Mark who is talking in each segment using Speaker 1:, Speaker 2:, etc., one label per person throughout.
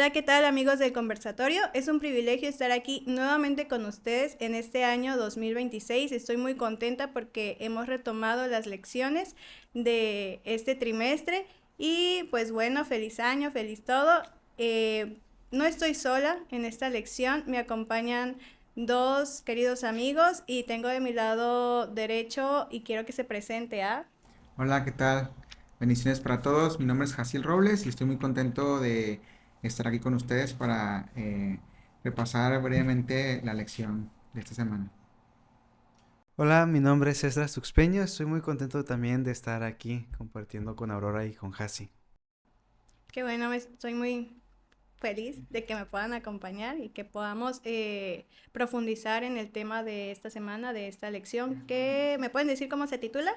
Speaker 1: Hola, ¿qué tal amigos del conversatorio? Es un privilegio estar aquí nuevamente con ustedes en este año 2026. Estoy muy contenta porque hemos retomado las lecciones de este trimestre y pues bueno, feliz año, feliz todo. No estoy sola en esta lección, me acompañan dos queridos amigos y tengo de mi lado derecho y quiero que se presente a...
Speaker 2: Hola, ¿qué tal? Bendiciones para todos. Mi nombre es Jaciel Robles y estoy muy contento de estar aquí con ustedes para repasar brevemente la lección de esta semana.
Speaker 3: Hola, mi nombre es Esdras Tuxpeño. Estoy muy contento también de estar aquí compartiendo con Aurora y con Hasi.
Speaker 1: Qué bueno, estoy muy feliz de que me puedan acompañar y que podamos profundizar en el tema de esta semana, de esta lección. ¿Qué me pueden decir cómo se titula?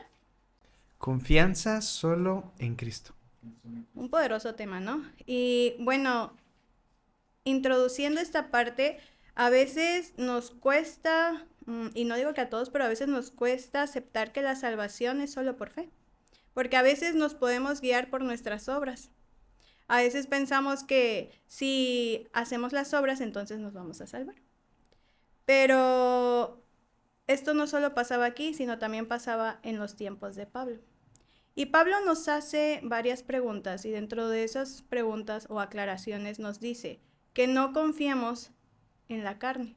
Speaker 3: Confianza solo en Cristo.
Speaker 1: Un poderoso tema, ¿no? Y bueno, introduciendo esta parte, a veces nos cuesta, y no digo que a todos, pero a veces nos cuesta aceptar que la salvación es solo por fe, porque a veces nos podemos guiar por nuestras obras. A veces pensamos que si hacemos las obras, entonces nos vamos a salvar. Pero esto no solo pasaba aquí, sino también pasaba en los tiempos de Pablo. Y Pablo nos hace varias preguntas y dentro de esas preguntas o aclaraciones nos dice que no confiemos en la carne.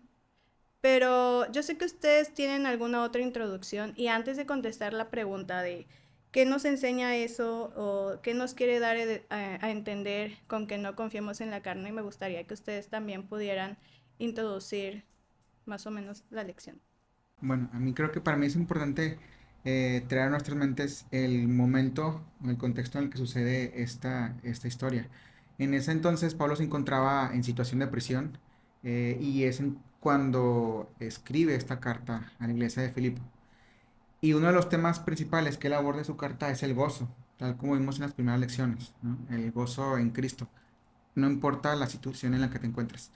Speaker 1: Pero yo sé que ustedes tienen alguna otra introducción y antes de contestar la pregunta de qué nos enseña eso o qué nos quiere dar a entender con que no confiemos en la carne, me gustaría que ustedes también pudieran introducir más o menos la lección.
Speaker 2: Bueno, a mí creo que para mí es importante traer a nuestras mentes el momento, el contexto en el que sucede esta historia. En ese entonces Pablo se encontraba en situación de prisión y cuando escribe esta carta a la iglesia de Filipo. Y uno de los temas principales que él aborda en su carta es el gozo, tal como vimos en las primeras lecciones, ¿no? El gozo en Cristo, no importa la situación en la que te encuentres.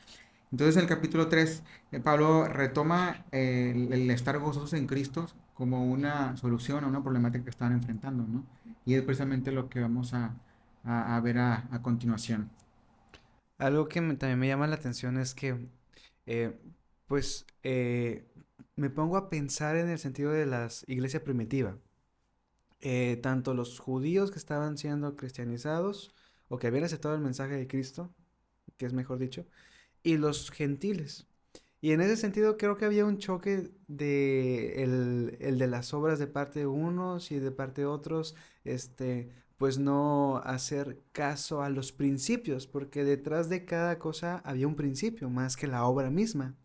Speaker 2: Entonces, en el capítulo 3 Pablo retoma el estar gozosos en Cristo como una solución a una problemática que estaban enfrentando, ¿no? Y es precisamente lo que vamos a ver a continuación.
Speaker 3: Algo que también me llama la atención es que, eh, pues, me pongo a pensar en el sentido de la iglesia primitiva. Tanto los judíos que estaban siendo cristianizados o que habían aceptado el mensaje de Cristo, que es mejor dicho, y los gentiles. Y en ese sentido creo que había un choque de el de las obras de parte de unos y de parte de otros, pues no hacer caso a los principios, porque detrás de cada cosa había un principio más que la obra misma.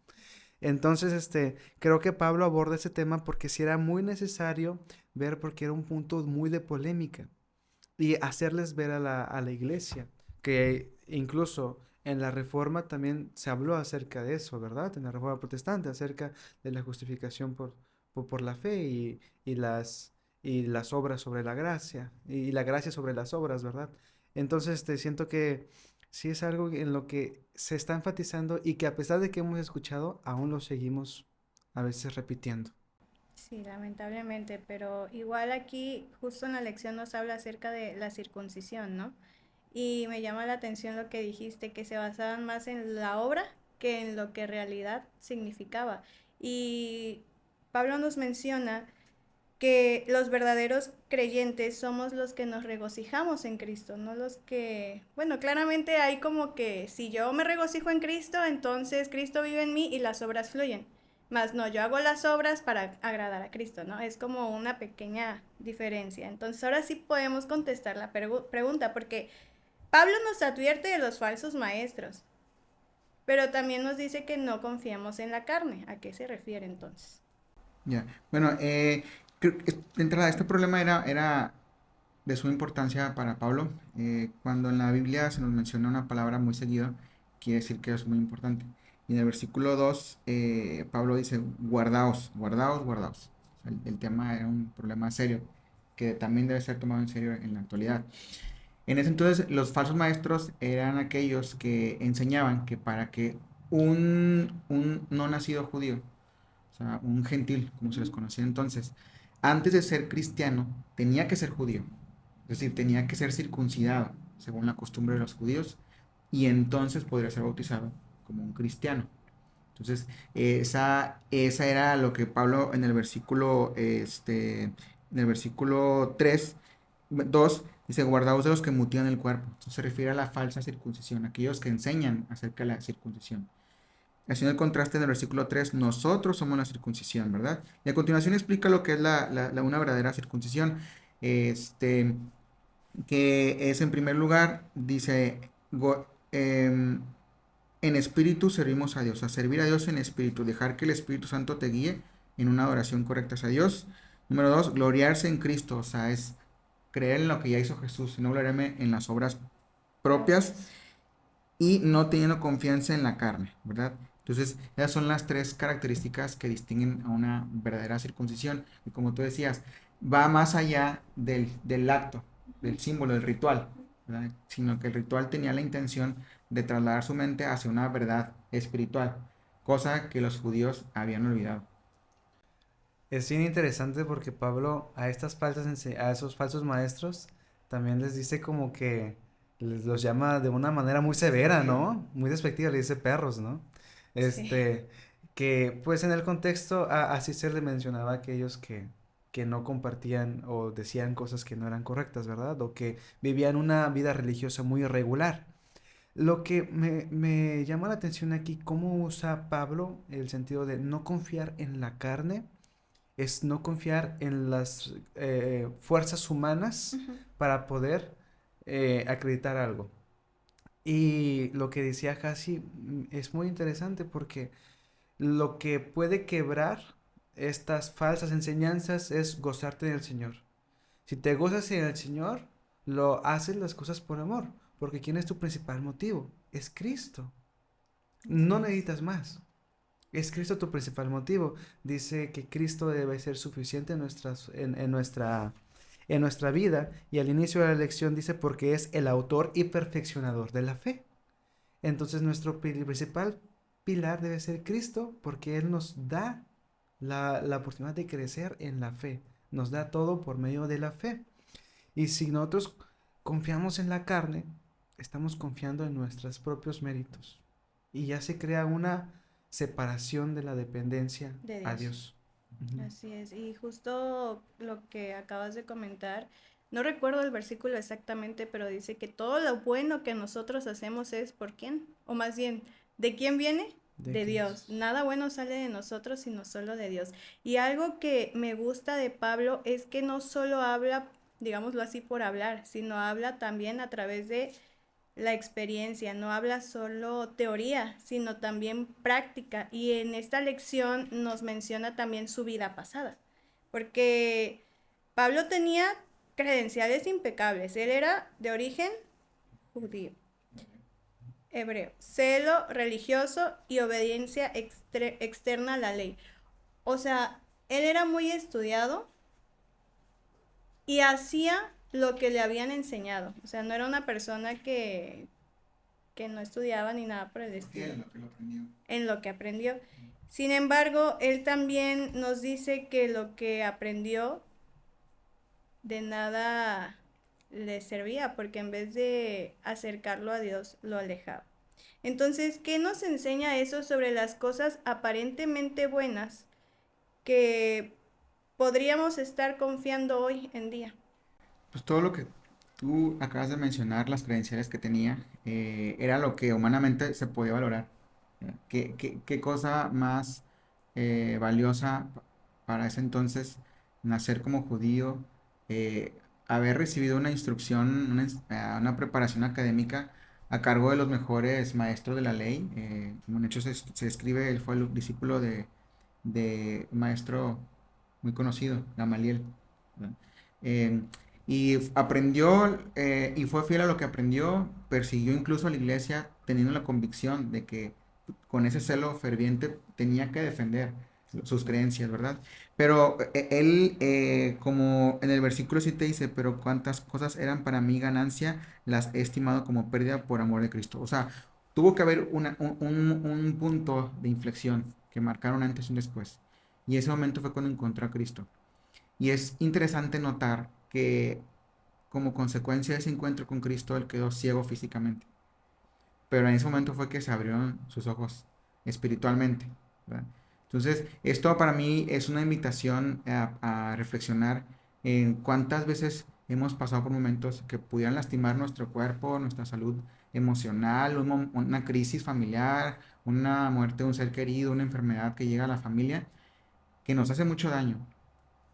Speaker 3: Entonces, creo que Pablo aborda ese tema porque sí era muy necesario ver porque era un punto muy de polémica y hacerles ver a la iglesia, que incluso en la Reforma también se habló acerca de eso, ¿verdad? En la Reforma Protestante, acerca de la justificación por la fe y las obras sobre la gracia, y la gracia sobre las obras, ¿verdad? Entonces, siento que sí es algo en lo que se está enfatizando y que a pesar de que hemos escuchado, aún lo seguimos a veces repitiendo.
Speaker 1: Sí, lamentablemente, pero igual aquí justo en la lección nos habla acerca de la circuncisión, ¿no? Y me llama la atención lo que dijiste, que se basaban más en la obra que en lo que en realidad significaba. Y Pablo nos menciona que los verdaderos creyentes somos los que nos regocijamos en Cristo, no los que, bueno, claramente hay como que si yo me regocijo en Cristo, entonces Cristo vive en mí y las obras fluyen. Más no, yo hago las obras para agradar a Cristo, ¿no? Es como una pequeña diferencia. Entonces ahora sí podemos contestar la pregunta, porque Pablo nos advierte de los falsos maestros, pero también nos dice que no confiemos en la carne. ¿A qué se refiere entonces?
Speaker 2: Ya, bueno, creo que de entrada este problema era de suma importancia para Pablo. Cuando en la Biblia se nos menciona una palabra muy seguido, quiere decir que es muy importante. Y en el versículo 2 Pablo dice, guardaos, guardaos, guardaos. O sea, el tema era un problema serio que también debe ser tomado en serio en la actualidad. En ese entonces, los falsos maestros eran aquellos que enseñaban que para que un no nacido judío, o sea, un gentil, como se les conocía entonces, antes de ser cristiano, tenía que ser judío. Es decir, tenía que ser circuncidado, según la costumbre de los judíos, y entonces podría ser bautizado como un cristiano. Entonces, esa era lo que Pablo en el versículo 3 2 dice, guardaos de los que mutilan el cuerpo. Esto se refiere a la falsa circuncisión, aquellos que enseñan acerca de la circuncisión. Haciendo el contraste en el versículo 3, nosotros somos la circuncisión, ¿verdad? Y a continuación explica lo que es una verdadera circuncisión. Este, que es en primer lugar, dice, en espíritu servimos a Dios, a servir a Dios en espíritu, dejar que el Espíritu Santo te guíe en una adoración correcta hacia Dios. Número 2, gloriarse en Cristo, o sea, es creer en lo que ya hizo Jesús, no gloriarme en las obras propias y no teniendo confianza en la carne, ¿verdad? Entonces, esas son las tres características que distinguen a una verdadera circuncisión. Y como tú decías, va más allá del acto, del símbolo, del ritual, ¿verdad? Sino que el ritual tenía la intención de trasladar su mente hacia una verdad espiritual, cosa que los judíos habían olvidado.
Speaker 3: Es bien interesante porque Pablo a a esos falsos maestros también les dice como que los llama de una manera muy severa, ¿no? Muy despectiva, le dice perros, ¿no?
Speaker 1: Sí.
Speaker 3: Este, que pues en el contexto así se le mencionaba a aquellos que no compartían o decían cosas que no eran correctas, ¿verdad? O que vivían una vida religiosa muy irregular. Lo que me llama la atención aquí, cómo usa Pablo el sentido de no confiar en la carne es no confiar en las fuerzas humanas
Speaker 1: Ujú.
Speaker 3: para poder acreditar algo. Y lo que decía Hasi es muy interesante porque lo que puede quebrar estas falsas enseñanzas es gozarte en el Señor. Si te gozas en el Señor, lo haces las cosas por amor, porque ¿quién es tu principal motivo? Es Cristo.
Speaker 1: Así
Speaker 3: No
Speaker 1: es.
Speaker 3: necesitas más. Es Cristo tu principal motivo. Dice que Cristo debe ser suficiente en nuestra vida. Y al inicio de la lección dice porque es el autor y perfeccionador de la fe. Entonces nuestro principal pilar debe ser Cristo porque Él nos da la oportunidad de crecer en la fe. Nos da todo por medio de la fe. Y si nosotros confiamos en la carne, estamos confiando en nuestros propios méritos. Y ya se crea una separación de la dependencia
Speaker 1: De
Speaker 3: a
Speaker 1: Dios.
Speaker 3: Dios. Ujú.
Speaker 1: Así es. Y justo lo que acabas de comentar, no recuerdo el versículo exactamente, pero dice que todo lo bueno que nosotros hacemos es ¿por quién? O más bien, ¿de quién viene?
Speaker 3: De
Speaker 1: De Dios.
Speaker 3: Dios.
Speaker 1: Nada bueno sale de nosotros, sino solo de Dios. Y algo que me gusta de Pablo es que no solo habla, digámoslo así, por hablar, sino habla también a través de la experiencia, no habla solo teoría, sino también práctica. Y en esta lección nos menciona también su vida pasada, porque Pablo tenía credenciales impecables. Él era de origen judío, hebreo, celo religioso y obediencia externa a la ley. O sea, él era muy estudiado y hacía lo que le habían enseñado. O sea, no era una persona que no estudiaba ni nada por el estilo,
Speaker 2: Fiel en lo que lo aprendió.
Speaker 1: en lo que aprendió. Sin embargo, él también nos dice que lo que aprendió de nada le servía, porque en vez de acercarlo a Dios, lo alejaba. Entonces, ¿qué nos enseña eso sobre las cosas aparentemente buenas que podríamos estar confiando hoy en día?
Speaker 2: Pues todo lo que tú acabas de mencionar, las credenciales que tenía, era lo que humanamente se podía valorar. ¿Qué cosa más valiosa para ese entonces nacer como judío, eh, haber recibido una instrucción, una preparación académica a cargo de los mejores maestros de la ley? Como en Hechos se escribe, él fue el discípulo de un maestro muy conocido, Gamaliel, ¿verdad? Eh, aprendió y fue fiel a lo que aprendió, persiguió incluso a la iglesia teniendo la convicción de que con ese celo ferviente tenía que defender sus creencias, ¿verdad? Pero él, como en el versículo 7 dice, pero cuántas cosas eran para mí ganancia, las he estimado como pérdida por amor de Cristo. O sea, tuvo que haber un punto de inflexión que marcaron antes y un después. Y ese momento fue cuando encontró a Cristo. Y es interesante notar que como consecuencia de ese encuentro con Cristo, él quedó ciego físicamente. pero en ese momento fue que se abrieron sus ojos espiritualmente, ¿verdad? Entonces, esto para mí es una invitación a reflexionar en cuántas veces hemos pasado por momentos que pudieran lastimar nuestro cuerpo, nuestra salud emocional, una crisis familiar, una muerte de un ser querido, una enfermedad que llega a la familia, que nos hace mucho daño.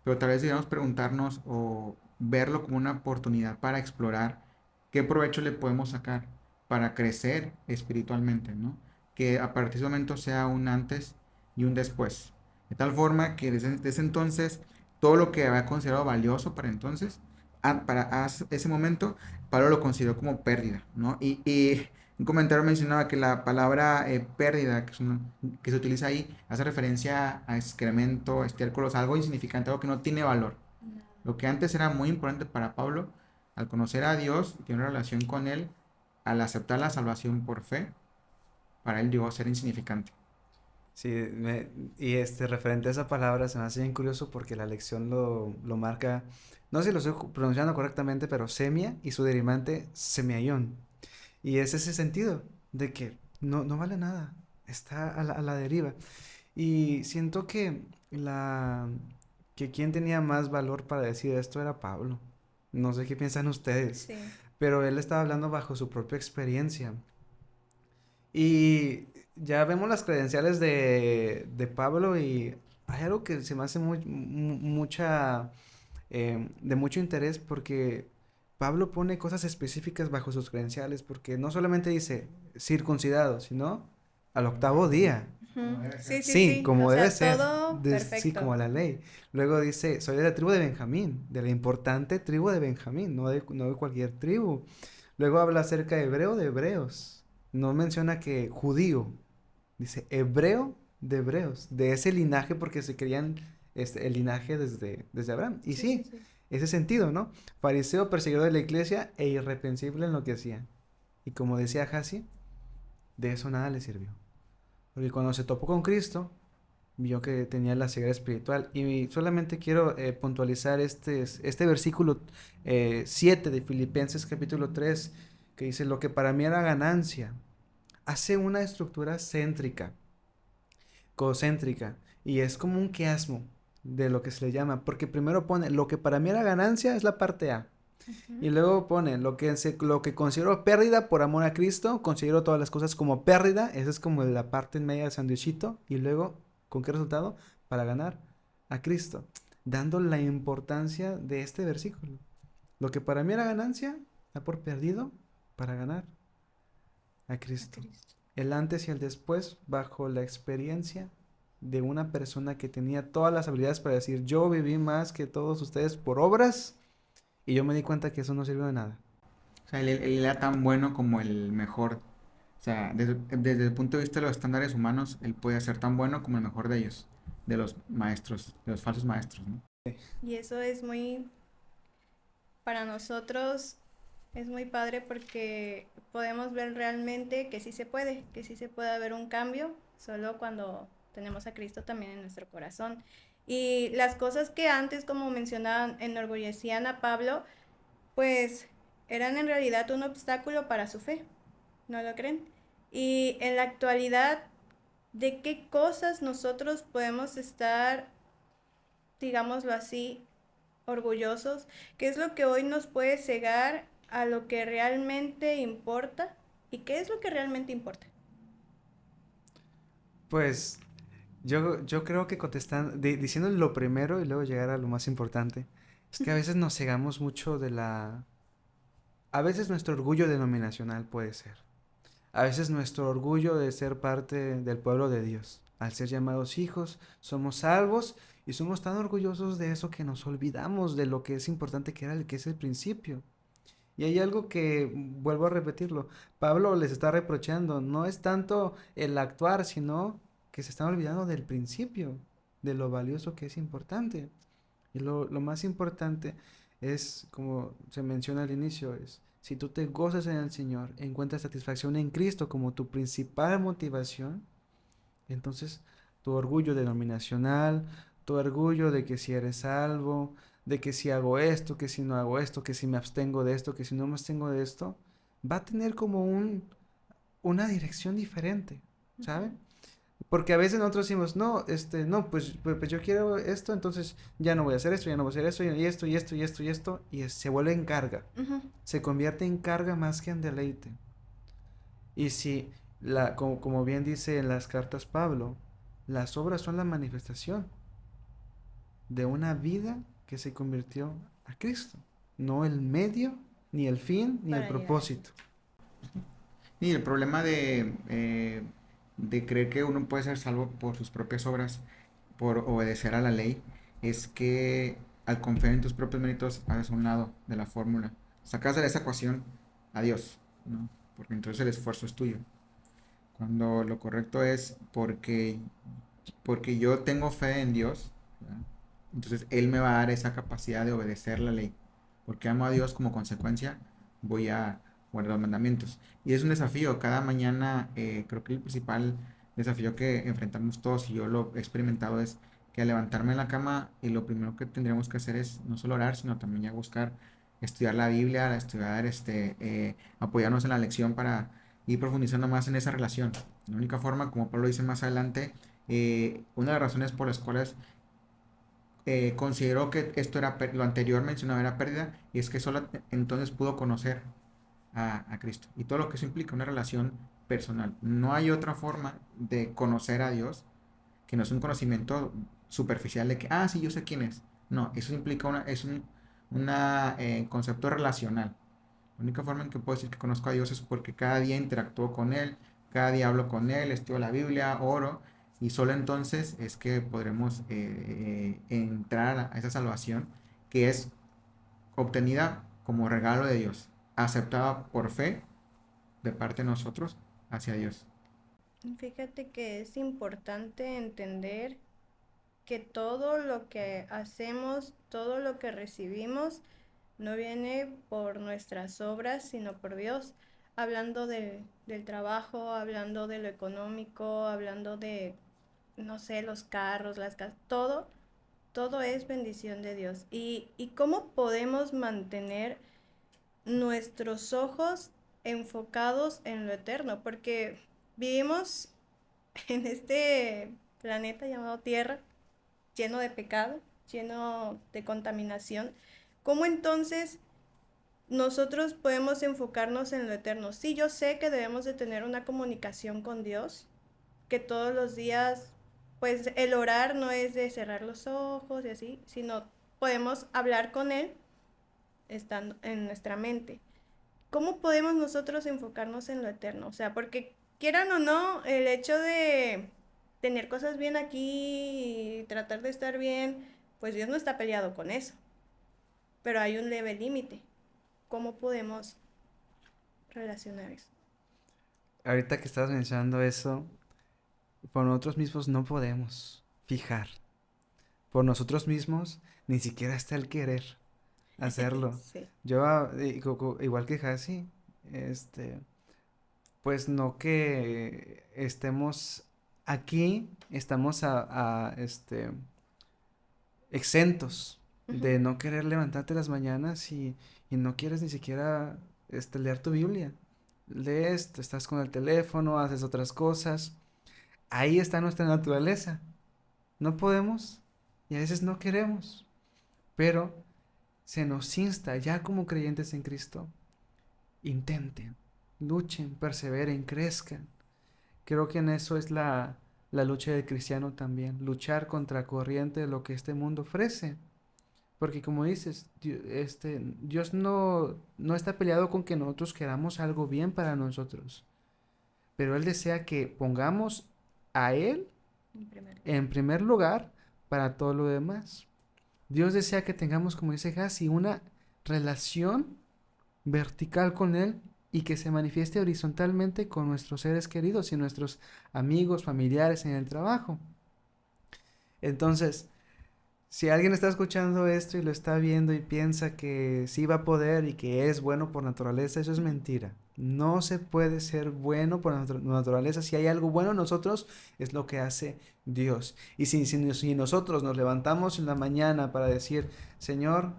Speaker 2: Pero tal vez deberíamos preguntarnos o verlo como una oportunidad para explorar qué provecho le podemos sacar para crecer espiritualmente, ¿no? Que a partir de ese momento sea un antes y un después. De tal forma que desde ese entonces, todo lo que había considerado valioso para entonces, ese momento, Pablo lo consideró como pérdida, ¿no? Y un comentario mencionaba que la palabra pérdida, que se utiliza ahí, hace referencia a excremento, estiércolos, algo insignificante, algo que no tiene valor. Lo que antes era muy importante para Pablo, al conocer a Dios y tener una relación con Él, al aceptar la salvación por fe, para él llegó a ser insignificante.
Speaker 3: Sí, y referente a esa palabra se me hace bien curioso porque la lección lo marca, no sé si lo estoy pronunciando correctamente, pero semia y su derivante semiaion. Y es ese sentido de que no vale nada, está a la deriva. Y siento que quien tenía más valor para decir esto era Pablo. No sé qué piensan ustedes,
Speaker 1: Sí.
Speaker 3: pero él estaba hablando bajo su propia experiencia. Y ya vemos las credenciales de Pablo y hay algo que se me hace de mucho interés porque Pablo pone cosas específicas bajo sus credenciales porque no solamente dice circuncidado, sino al octavo día.
Speaker 1: Ujú. Sí, sí,
Speaker 3: Sí,
Speaker 1: sí. O
Speaker 3: como debe
Speaker 1: sea,
Speaker 3: ser,
Speaker 1: todo
Speaker 3: sí,
Speaker 1: perfecto.
Speaker 3: como la ley. Luego dice, soy de la tribu de Benjamín, de la importante tribu de Benjamín, no de cualquier tribu. Luego habla acerca de hebreo de hebreos. No menciona que judío, dice hebreo de hebreos, de ese linaje porque se creían el linaje desde Abraham. Y
Speaker 1: Sí, sí,
Speaker 3: sí,
Speaker 1: sí.
Speaker 3: ese sentido, ¿no? Fariseo, perseguidor de la iglesia e irreprensible en lo que hacía. Y como decía Hasi, de eso nada le sirvió. Porque cuando se topó con Cristo, vio que tenía la ceguera espiritual. Y solamente quiero puntualizar este versículo 7 de Filipenses capítulo 3, que dice, lo que para mí era ganancia, hace una estructura céntrica, concéntrica, y es como un quiasmo de lo que se le llama, porque primero pone, lo que para mí era ganancia es la parte A. Y
Speaker 1: Ujú.
Speaker 3: luego pone lo que considero pérdida por amor a Cristo, considero todas las cosas como pérdida, esa es como la parte en media del sandwichito, y luego, ¿con qué resultado? Para ganar a Cristo, dando la importancia de este versículo. Lo que para mí era ganancia, da por perdido para ganar a
Speaker 1: A
Speaker 3: Cristo.
Speaker 1: Cristo.
Speaker 3: El antes y el después, bajo la experiencia de una persona que tenía todas las habilidades para decir, yo viví más que todos ustedes por obras, y yo me di cuenta que eso no sirvió de nada.
Speaker 2: O sea, él era tan bueno como el mejor. O sea, desde el punto de vista de los estándares humanos, él puede ser tan bueno como el mejor de ellos, de los maestros, de los falsos maestros, ¿no?
Speaker 1: Y eso es muy, para nosotros, es muy padre porque podemos ver realmente que sí se puede haber un cambio, solo cuando tenemos a Cristo también en nuestro corazón. Y las cosas que antes, como mencionaban, enorgullecían a Pablo, pues eran en realidad un obstáculo para su fe, ¿no lo creen? Y en la actualidad, ¿de qué cosas nosotros podemos estar, digámoslo así, orgullosos? ¿Qué es lo que hoy nos puede cegar a lo que realmente importa? ¿Y qué es lo que realmente importa?
Speaker 3: Pues yo creo que contestando, diciendo lo primero y luego llegar a lo más importante, es que a veces nos cegamos mucho a veces nuestro orgullo denominacional puede ser. A veces nuestro orgullo de ser parte del pueblo de Dios. Al ser llamados hijos, somos salvos y somos tan orgullosos de eso que nos olvidamos de lo que es importante que es el principio. Y hay algo que, vuelvo a repetirlo, Pablo les está reprochando, no es tanto el actuar, sino que se están olvidando del principio, de lo valioso que es importante. Y lo más importante es, como se menciona al inicio, es si tú te gozas en el Señor, encuentras satisfacción en Cristo como tu principal motivación, entonces tu orgullo denominacional, tu orgullo de que si eres salvo, de que si hago esto, que si no hago esto, que si me abstengo de esto, que si no me abstengo de esto, va a tener como una dirección diferente, ¿sabe? Porque a veces nosotros decimos, no, no, pues yo quiero esto, entonces ya no voy a hacer esto, ya no voy a hacer esto, y esto, y esto, y esto, y esto, se vuelve en carga.
Speaker 1: Ujú.
Speaker 3: Se convierte en carga más que en deleite. Y si, como bien dice en las cartas Pablo, las obras son la manifestación de una vida que se convirtió a Cristo, no el medio, ni el fin, ni el
Speaker 1: Para llegar a Él.
Speaker 3: propósito.
Speaker 2: Y el problema de creer que uno puede ser salvo por sus propias obras, por obedecer a la ley, es que al confiar en tus propios méritos haces a un lado de la fórmula. Sacas de esa ecuación a Dios, ¿no? Porque entonces el esfuerzo es tuyo. Cuando lo correcto es porque yo tengo fe en Dios, ¿verdad? Entonces Él me va a dar esa capacidad de obedecer la ley. Porque amo a Dios, como consecuencia voy a guardar los mandamientos. Y es un desafío. Cada mañana creo que el principal desafío que enfrentamos todos, y yo lo he experimentado, es que al levantarme en la cama, lo primero que tendríamos que hacer es no solo orar, sino también ya buscar estudiar la Biblia, estudiar, apoyarnos en la lección para ir profundizando más en esa relación. La única forma, como Pablo dice más adelante, una de las razones por las cuales consideró que esto era lo anterior mencionado era pérdida, y es que solo entonces pudo conocer a Cristo y todo lo que eso implica, una relación personal. No hay otra forma de conocer a Dios que no es un conocimiento superficial de que, ah, sí, yo sé quién es. No, eso implica concepto relacional. La única forma en que puedo decir que conozco a Dios es porque cada día interactúo con Él, cada día hablo con Él, estudio la Biblia, oro, y solo entonces es que podremos entrar a esa salvación que es obtenida como regalo de Dios, aceptada por fe de parte de nosotros hacia Dios.
Speaker 1: Fíjate que es importante entender que todo lo que hacemos, todo lo que recibimos, no viene por nuestras obras, sino por Dios. Hablando del trabajo, hablando de lo económico, hablando de, no sé, los carros, las casas, todo es bendición de Dios. ¿Y cómo podemos mantener nuestros ojos enfocados en lo eterno? Porque vivimos en este planeta llamado Tierra, lleno de pecado, lleno de contaminación. ¿Cómo entonces nosotros podemos enfocarnos en lo eterno? Sí, yo sé que debemos de tener una comunicación con Dios, que todos los días, pues el orar no es de cerrar los ojos y así, sino podemos hablar con Él estando en nuestra mente. ¿Cómo podemos nosotros enfocarnos en lo eterno? O sea, porque quieran o no, el hecho de tener cosas bien aquí y tratar de estar bien, pues Dios no está peleado con eso, pero hay un leve límite. ¿Cómo podemos relacionar eso?
Speaker 3: Ahorita que estabas mencionando eso, por nosotros mismos no podemos fijar. Por nosotros mismos ni siquiera está el querer hacerlo.
Speaker 1: Sí.
Speaker 3: Yo, igual que Hasi, pues no que estemos aquí, estamos exentos
Speaker 1: Ujú.
Speaker 3: de no querer levantarte las mañanas y no quieres ni siquiera leer tu Biblia. Lees, te estás con el teléfono, haces otras cosas. Ahí está nuestra naturaleza. No podemos y a veces no queremos, pero se nos insta ya como creyentes en Cristo, intenten, luchen, perseveren, crezcan. Creo que en eso es la lucha del cristiano también, luchar contra corriente de lo que este mundo ofrece. Porque como dices, Dios no está peleado con que nosotros queramos algo bien para nosotros, pero Él desea que pongamos a Él
Speaker 1: En primer lugar.
Speaker 3: en primer lugar para todo lo demás. Dios desea que tengamos, como dice Hasi, una relación vertical con Él y que se manifieste horizontalmente con nuestros seres queridos y nuestros amigos, familiares en el trabajo. Entonces, si alguien está escuchando esto y lo está viendo y piensa que sí va a poder y que es bueno por naturaleza, eso es mentira. No se puede ser bueno por naturaleza. Si hay algo bueno en nosotros, es lo que hace Dios. Y si nosotros nos levantamos en la mañana para decir, Señor,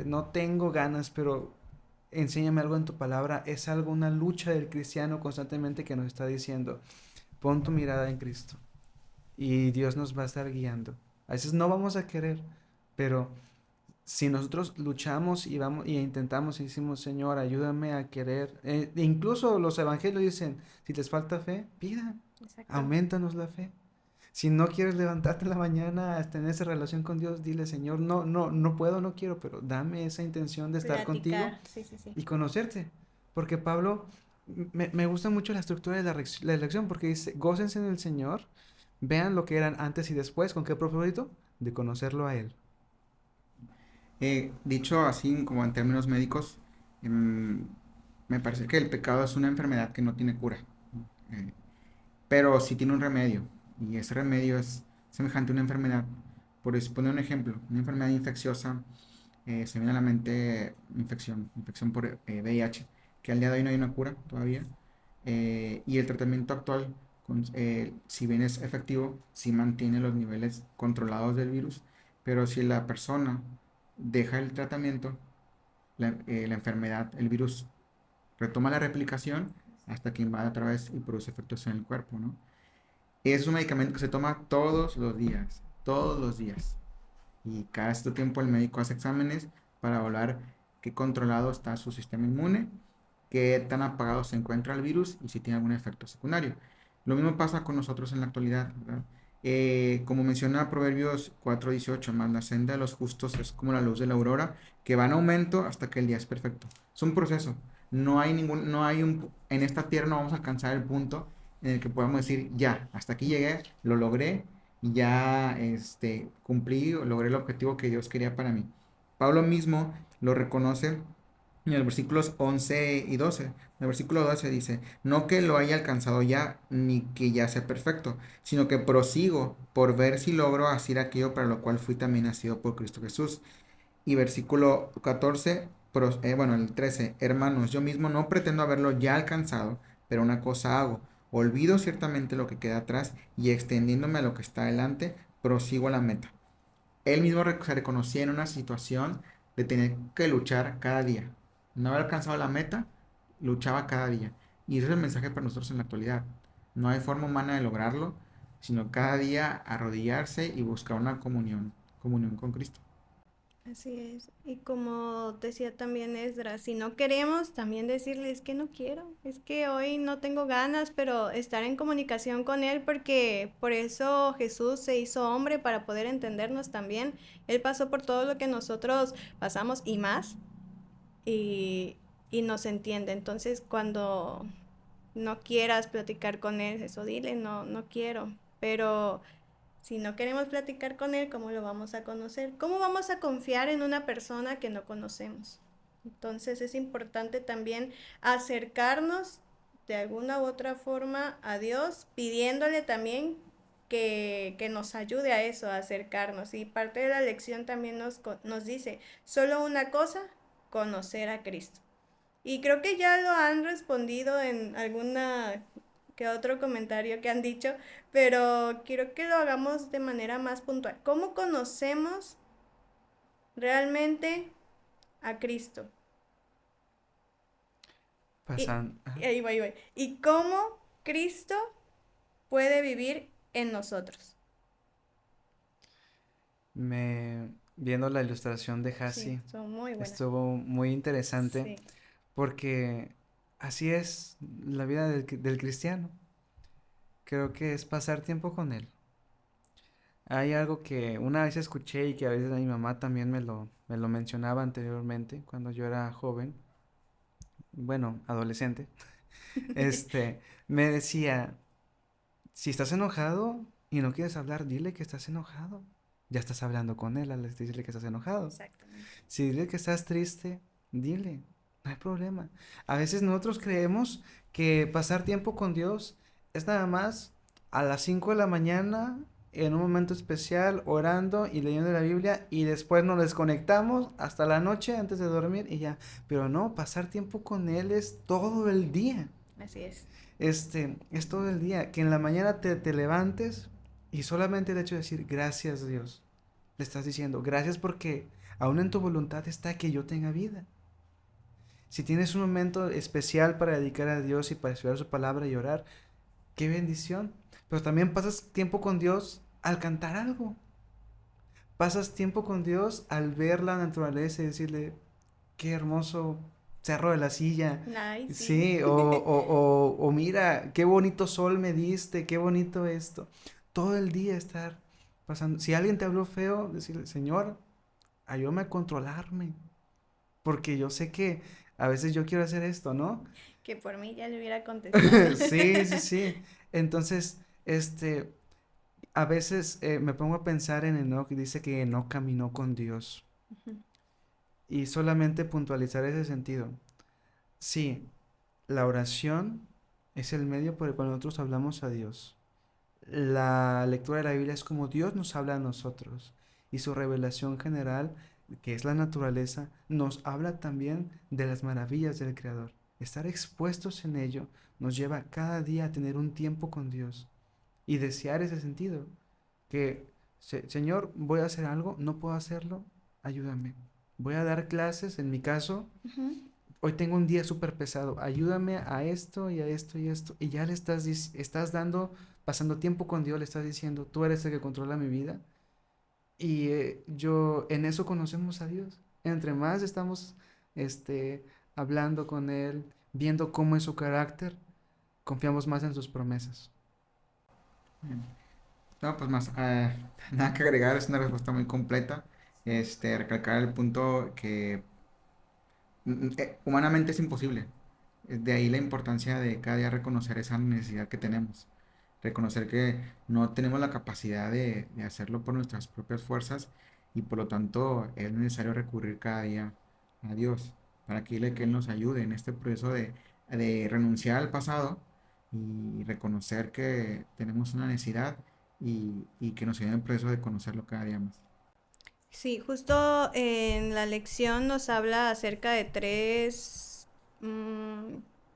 Speaker 3: no tengo ganas, pero enséñame algo en tu palabra, es algo, una lucha del cristiano constantemente que nos está diciendo, pon tu mirada en Cristo y Dios nos va a estar guiando. A veces no vamos a querer, pero si nosotros luchamos y vamos y intentamos y decimos, Señor, ayúdame a querer, incluso los evangelios dicen, si les falta fe, pidan,
Speaker 1: Exacto.
Speaker 3: aumentanos la fe. Si no quieres levantarte en la mañana a tener esa relación con Dios, dile, Señor, no puedo, no quiero, pero dame esa intención de estar contigo
Speaker 1: Platicar, sí, sí, sí.
Speaker 3: y conocerte. Porque Pablo, me gusta mucho la estructura de la lección, porque dice, gócense en el Señor, vean lo que eran antes y después, ¿con qué propósito? De conocerlo a Él.
Speaker 2: Dicho así como en términos médicos, em, me parece que el pecado es una enfermedad que no tiene cura, eh, pero sí tiene un remedio, y ese remedio es semejante a una enfermedad. Por eso, poner un ejemplo, una enfermedad infecciosa, se me viene a la mente infección por VIH, que al día de hoy no hay una cura todavía, y el tratamiento actual, si bien es efectivo, sí mantiene los niveles controlados del virus, pero si la persona deja el tratamiento, la enfermedad, el virus retoma la replicación hasta que invade otra vez y produce efectos en el cuerpo, ¿no? Es un medicamento que se toma todos los días. Y cada cierto tiempo el médico hace exámenes para evaluar qué controlado está su sistema inmune, qué tan apagado se encuentra el virus y si tiene algún efecto secundario. Lo mismo pasa con nosotros en la actualidad, ¿verdad? Como menciona Proverbios 4:18, más la senda de los justos es como la luz de la aurora, que va en aumento hasta que el día es perfecto. Es un proceso. En esta tierra no vamos a alcanzar el punto en el que podamos decir, ya, hasta aquí llegué, lo logré, y ya cumplí o logré el objetivo que Dios quería para mí. Pablo mismo lo reconoce en los versículos 11 y 12. En el versículo 12 dice, no que lo haya alcanzado ya, ni que ya sea perfecto, sino que prosigo por ver si logro hacer aquello para lo cual fui también nacido por Cristo Jesús. Y versículo 14, bueno, el 13, hermanos, yo mismo no pretendo haberlo ya alcanzado, pero una cosa hago, olvido ciertamente lo que queda atrás y extendiéndome a lo que está adelante, prosigo a la meta. Él mismo se reconocía en una situación de tener que luchar cada día. No haber alcanzado la meta, luchaba cada día. Y ese es el mensaje para nosotros en la actualidad. No hay forma humana de lograrlo, sino cada día arrodillarse y buscar una comunión con Cristo.
Speaker 1: Así es. Y como decía también Esdras, si no queremos, también decirle, es que no quiero, es que hoy no tengo ganas, pero estar en comunicación con Él, porque por eso Jesús se hizo hombre, para poder entendernos también. Él pasó por todo lo que nosotros pasamos y más, y, y nos entiende. Entonces, cuando no quieras platicar con Él, eso dile, no, no quiero. Pero si no queremos platicar con Él, ¿cómo lo vamos a conocer? ¿Cómo vamos a confiar en una persona que no conocemos? Entonces es importante también acercarnos de alguna u otra forma a Dios, pidiéndole también que nos ayude a eso, a acercarnos. Y parte de la lección también nos dice, solo una cosa, conocer a Cristo. Y creo que ya lo han respondido en alguna que otro comentario que han dicho, pero quiero que lo hagamos de manera más puntual. ¿Cómo conocemos realmente a Cristo? Y,
Speaker 3: Pasan,
Speaker 1: y ahí voy, ahí voy. ¿Y cómo Cristo puede vivir en nosotros?
Speaker 3: viendo la ilustración de
Speaker 1: Sí,
Speaker 3: Hassi,
Speaker 1: son muy buenas.
Speaker 3: estuvo muy interesante
Speaker 1: Sí,
Speaker 3: porque así es la vida del cristiano. Creo que es pasar tiempo con él. Hay algo que una vez escuché y que a veces a mi mamá también me lo mencionaba anteriormente, cuando yo era joven, bueno, adolescente. Me decía, si estás enojado y no quieres hablar, dile que estás enojado. Ya estás hablando con él al decirle que estás enojado.
Speaker 1: exactamente.
Speaker 3: Si dile que estás triste, dile, no hay problema. A veces nosotros creemos que pasar tiempo con Dios es nada más a las 5 de la mañana, en un momento especial, orando y leyendo la Biblia, y después nos desconectamos hasta la noche antes de dormir y ya. Pero no, pasar tiempo con Él es todo el día.
Speaker 1: Así es.
Speaker 3: Es todo el día. Que en la mañana te levantes y solamente el hecho de decir gracias, Dios. Le estás diciendo gracias porque aún en tu voluntad está que yo tenga vida. Si tienes un momento especial para dedicar a Dios y para estudiar su palabra y orar, qué bendición. Pero también pasas tiempo con Dios al cantar algo. Pasas tiempo con Dios al ver la naturaleza y decirle, qué hermoso cerro de la silla.
Speaker 1: Ay, sí.
Speaker 3: Sí, o mira, qué bonito sol me diste, qué bonito esto. Todo el día estar pasando. Si alguien te habló feo, decirle, Señor, ayúdame a controlarme. Porque yo sé que a veces yo quiero hacer esto, ¿no?
Speaker 1: Que por mí ya le hubiera contestado.
Speaker 3: Sí, sí, sí. Entonces, a veces me pongo a pensar en Enoch y dice que Enoch caminó con Dios.
Speaker 1: Ujú.
Speaker 3: Y solamente puntualizar ese sentido. Sí, la oración es el medio por el cual nosotros hablamos a Dios. La lectura de la Biblia es como Dios nos habla a nosotros. Y su revelación general, que es la naturaleza, nos habla también de las maravillas del Creador. Estar expuestos en ello nos lleva cada día a tener un tiempo con Dios y desear ese sentido. Que, Señor, voy a hacer algo, no puedo hacerlo, ayúdame. Voy a dar clases, en mi caso,
Speaker 1: Ujú.
Speaker 3: hoy tengo un día súper pesado, ayúdame a esto y a esto y a esto. Y ya le estás dando, pasando tiempo con Dios, le estás diciendo, tú eres el que controla mi vida. Y en eso conocemos a Dios. Entre más estamos hablando con Él, viendo cómo es su carácter, confiamos más en sus promesas.
Speaker 2: Bien. No, pues más, nada que agregar, es una respuesta muy completa. Recalcar el punto que humanamente es imposible. De ahí la importancia de cada día reconocer esa necesidad que tenemos. Reconocer que no tenemos la capacidad de hacerlo por nuestras propias fuerzas y por lo tanto es necesario recurrir cada día a Dios para que Él nos ayude en este proceso de renunciar al pasado y reconocer que tenemos una necesidad y que nos ayude en el proceso de conocerlo cada día más.
Speaker 1: Sí, justo en la lección nos habla acerca de tres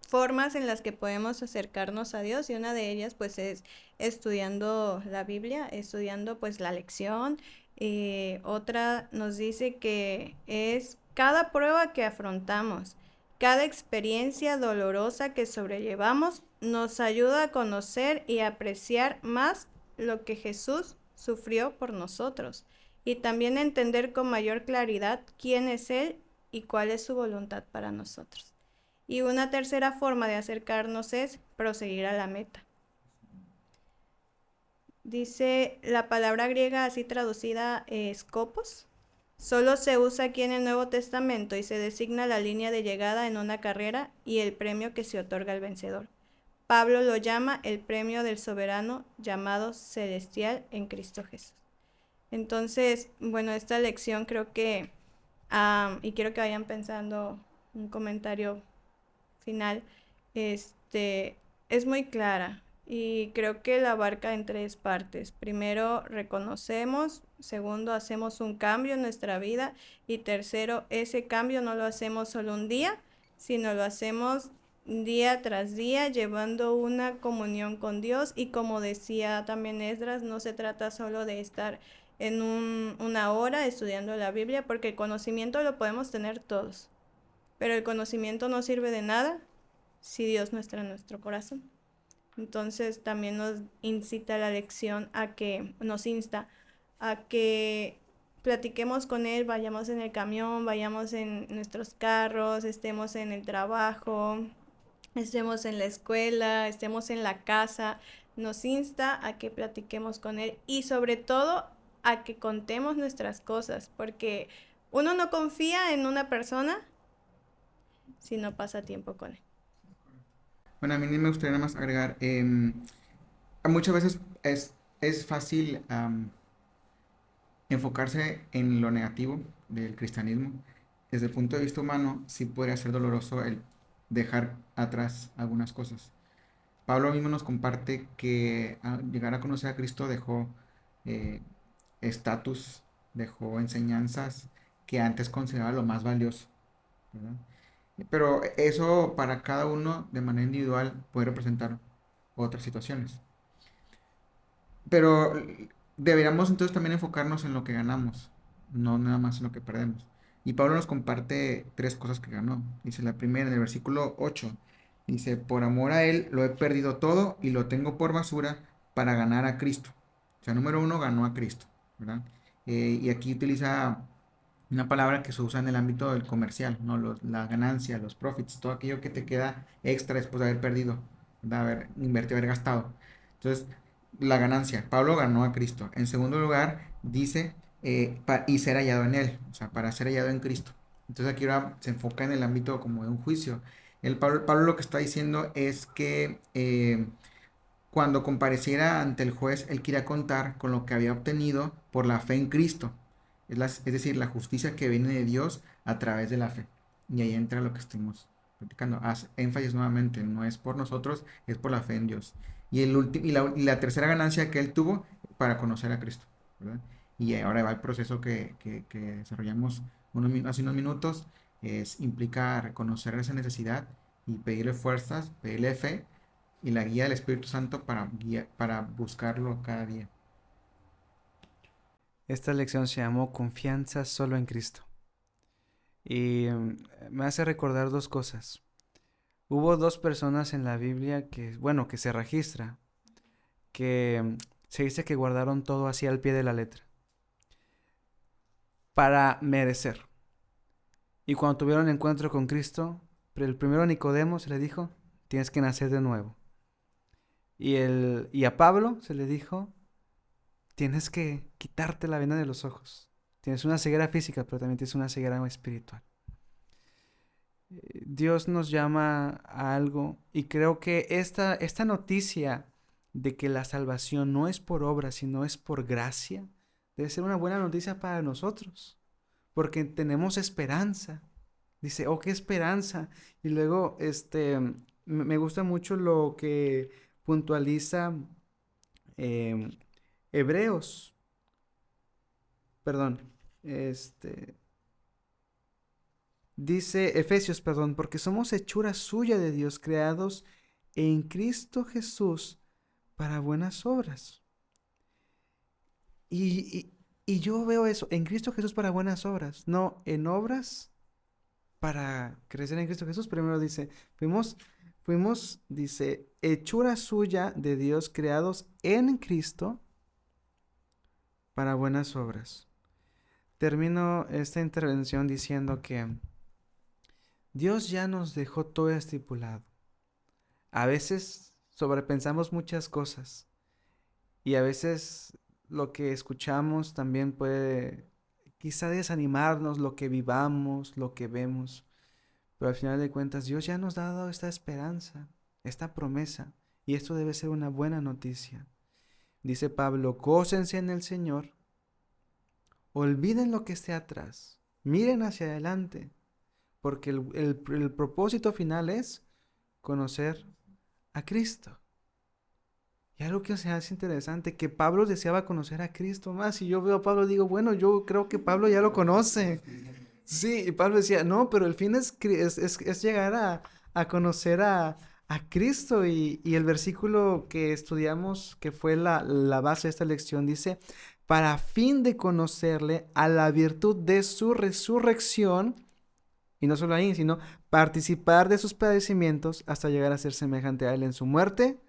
Speaker 1: formas en las que podemos acercarnos a Dios y una de ellas pues es estudiando la Biblia, estudiando pues la lección. Otra nos dice que es cada prueba que afrontamos, cada experiencia dolorosa que sobrellevamos nos ayuda a conocer y apreciar más lo que Jesús sufrió por nosotros y también entender con mayor claridad quién es Él y cuál es su voluntad para nosotros. Y una tercera forma de acercarnos es proseguir a la meta. Dice la palabra griega así traducida scopos. Solo se usa aquí en el Nuevo Testamento y se designa la línea de llegada en una carrera y el premio que se otorga al vencedor. Pablo lo llama el premio del soberano llamado celestial en Cristo Jesús. Entonces, bueno, esta lección creo que, y quiero que vayan pensando un comentario final, este, es muy clara y creo que la abarca en tres partes. Primero, reconocemos, segundo, hacemos un cambio en nuestra vida y tercero, ese cambio no lo hacemos solo un día, sino lo hacemos día tras día, llevando una comunión con Dios y como decía también Esdras, no se trata solo de estar en una hora estudiando la Biblia, porque el conocimiento lo podemos tener todos, pero el conocimiento no sirve de nada si Dios no está en nuestro corazón. Entonces también nos incita la lección nos insta a que platiquemos con Él, vayamos en el camión, vayamos en nuestros carros, estemos en el trabajo, estemos en la escuela, estemos en la casa, nos insta a que platiquemos con Él y sobre todo a que contemos nuestras cosas, porque uno no confía en una persona si no pasa tiempo con Él.
Speaker 2: Bueno, a mí me gustaría nada más agregar, muchas veces es fácil enfocarse en lo negativo del cristianismo. Desde el punto de vista humano, sí podría ser doloroso el dejar atrás algunas cosas. Pablo mismo nos comparte que al llegar a conocer a Cristo dejó eh, estatus, dejó enseñanzas que antes consideraba lo más valioso, ¿verdad? Pero eso para cada uno de manera individual puede representar otras situaciones. Pero deberíamos entonces también enfocarnos en lo que ganamos, no nada más en lo que perdemos. Y Pablo nos comparte tres cosas que ganó. Dice la primera en el versículo 8. Dice, por amor a Él lo he perdido todo y lo tengo por basura para ganar a Cristo. O sea, número uno, ganó a Cristo, ¿verdad? Y aquí utiliza una palabra que se usa en el ámbito del comercial, ¿no? La ganancia, los profits, todo aquello que te queda extra después de haber perdido, de haber invertido, haber gastado. Entonces, la ganancia, Pablo ganó a Cristo. En segundo lugar, dice, y ser hallado en Él, o sea, para ser hallado en Cristo. Entonces aquí ahora se enfoca en el ámbito como de un juicio. Pablo lo que está diciendo es que cuando compareciera ante el juez, él quería contar con lo que había obtenido por la fe en Cristo. Es decir, la justicia que viene de Dios a través de la fe. Y ahí entra lo que estuvimos platicando. Haz énfasis nuevamente, no es por nosotros, es por la fe en Dios. Y la tercera ganancia que él tuvo para conocer a Cristo, ¿verdad? Y ahora va el proceso que desarrollamos hace unos minutos, implica reconocer esa necesidad y pedirle fuerzas, pedirle fe y la guía del Espíritu Santo para buscarlo cada día.
Speaker 3: Esta lección se llamó Confianza solo en Cristo. Y me hace recordar dos cosas. Hubo dos personas en la Biblia que se registra, que se dice que guardaron todo así al pie de la letra, para merecer. Y cuando tuvieron encuentro con Cristo, el primero Nicodemo se le dijo, tienes que nacer de nuevo. Y a Pablo se le dijo, tienes que quitarte la venda de los ojos. Tienes una ceguera física, pero también tienes una ceguera espiritual. Dios nos llama a algo y creo que esta noticia de que la salvación no es por obra, sino es por gracia, debe ser una buena noticia para nosotros, porque tenemos esperanza. Dice, oh, qué esperanza. Y luego, me gusta mucho lo que puntualiza eh, Hebreos, perdón, dice Efesios, perdón, porque somos hechura suya de Dios, creados en Cristo Jesús para buenas obras. Y, y yo veo eso, en Cristo Jesús para buenas obras, no en obras para crecer en Cristo Jesús. Primero dice, dice, hechura suya de Dios, creados en Cristo para buenas obras. Termino esta intervención diciendo que Dios ya nos dejó todo estipulado. A veces sobrepensamos muchas cosas y a veces lo que escuchamos también puede quizá desanimarnos, lo que vivamos, lo que vemos. Pero al final de cuentas Dios ya nos ha dado esta esperanza, esta promesa, y esto debe ser una buena noticia. Dice Pablo, gócense en el Señor, olviden lo que esté atrás, miren hacia adelante, porque el propósito final es conocer a Cristo. Y algo que se hace interesante, que Pablo deseaba conocer a Cristo más, y yo veo a Pablo y digo, bueno, yo creo que Pablo ya lo conoce. Sí, y Pablo decía, no, pero el fin es llegar a conocer a Cristo, y el versículo que estudiamos, que fue la base de esta lección, dice, para fin de conocerle a la virtud de su resurrección, y no solo ahí, sino participar de sus padecimientos hasta llegar a ser semejante a él en su muerte.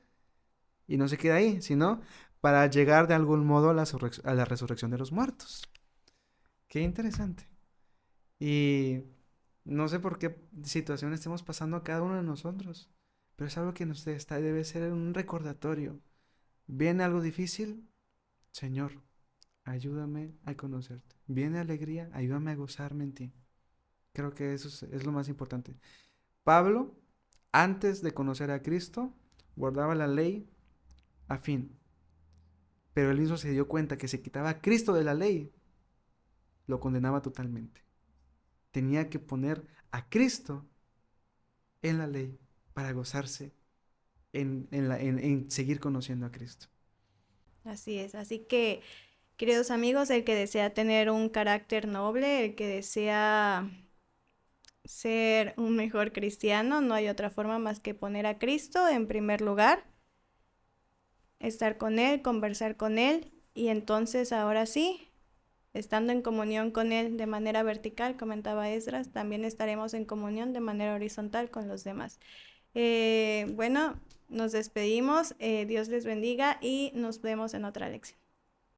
Speaker 3: Y no se queda ahí, sino para llegar de algún modo a la resurrección de los muertos. Qué interesante. Y no sé por qué situación estemos pasando a cada uno de nosotros, pero es algo que debe ser un recordatorio. ¿Viene algo difícil? Señor, ayúdame a conocerte. ¿Viene alegría? Ayúdame a gozarme en ti. Creo que eso es lo más importante. Pablo, antes de conocer a Cristo, guardaba la ley a fin. Pero él mismo se dio cuenta que si quitaba a Cristo de la ley, lo condenaba totalmente. Tenía que poner a Cristo en la ley para gozarse en seguir conociendo a Cristo.
Speaker 1: Así es, así que, queridos amigos, el que desea tener un carácter noble, el que desea ser un mejor cristiano, no hay otra forma más que poner a Cristo en primer lugar, estar con Él, conversar con Él, y entonces ahora sí, estando en comunión con Él de manera vertical, comentaba Esdras, también estaremos en comunión de manera horizontal con los demás. Bueno, nos despedimos, Dios les bendiga y nos vemos en otra lección.